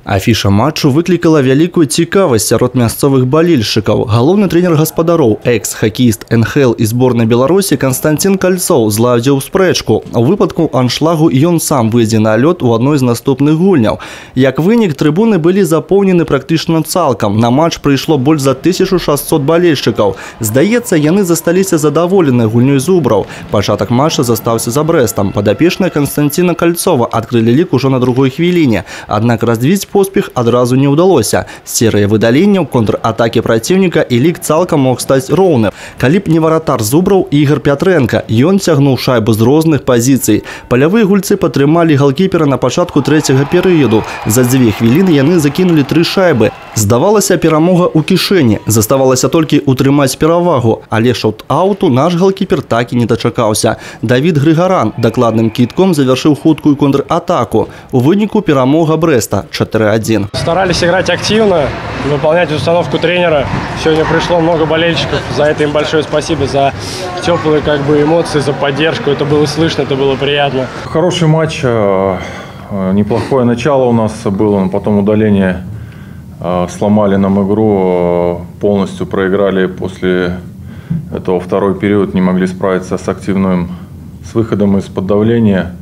Афіша матчу выклікала вялікую цікавасць сярод мясцовых балельшчыкаў. Галоўны трэнер гаспадароў, экс-хакеіст НХЛ і зборнай Беларусі Константин Кольцов зладзіў спрэчку. У выпадку аншлагу ён сам выйдзе на лёд у адной з наступных гульняў. Як вынік, трыбуны былі запоўнены практычна цалкам. На матч прыйшло больш за 1600 балельшчыкаў. Здаецца, яны засталіся задаволеныя гульнёй зубраў. Пачатак матча застаўся за Брэстам. Падапечныя Константина Кольцова адкрылі лік ужо на другой хвіліне. Аднак развіць поспех адразу не ўдалося. Серыя выдаленняў, контратакі праціўніка і лік цалкам мог стаць роўным. Калі б не варатар зубраў Ігор Пятрэнка, ён цягнуў шайбу з розных пазіцый. Палявыя гульцы падтрымалі галкіпера на пачатку трэцяга перыяду. За 2 хвіліны яны закінулі 3 шайбы. Здавалася, перамога ў кішэні. Заставалася толькі утрымаць перавагу, але шот-ауту наш галкіпер так і не дачакаўся. Давід Грыгаран дакладным кідком завяршыў хуткую контратаку. У выніку перамога Брэста 4-1. Старались играть активно, выполнять установку тренера. Сегодня пришло много болельщиков. За это им большое спасибо, за теплые эмоции, за поддержку. Это было слышно, это было приятно. Хороший матч, неплохое начало у нас было, но потом удаление сломали нам игру, полностью проиграли после этого второй период, не могли справиться с выходом из-под давления.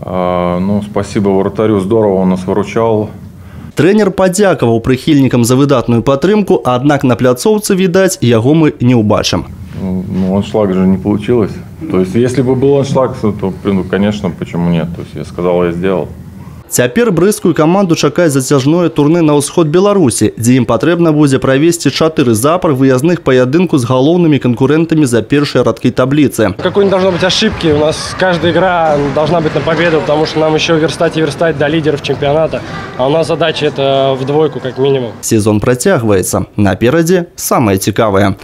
Ну, спасибо вратарю, здорово он нас выручал. Трэнер падзякаваў прыхільнікам за выдатную падтрымку, аднак на пляцоўцы, відаць, яго мы не ўбачым. Ну, аншлаг же не получилось. То есть, если бы был аншлаг, то, конечно, почему нет? То есть, я сказал, я сделал. Цяпер брэсцкую каманду чакае зацяжное турнэ на ўсход Беларусі, дзе ім патрэбна будзе правесці 4 запар выязных паядынку з галоўнымі канкурентамі за першыя радкі табліцы. Какой не должно быть ошибки. У нас каждая игра должна быть на победу, потому что нам еще верстать и верстать до лидеров чемпионата. А у нас задача это в двойку, как минимум. Сезон працягваецца. Наперадзе самае цікавае.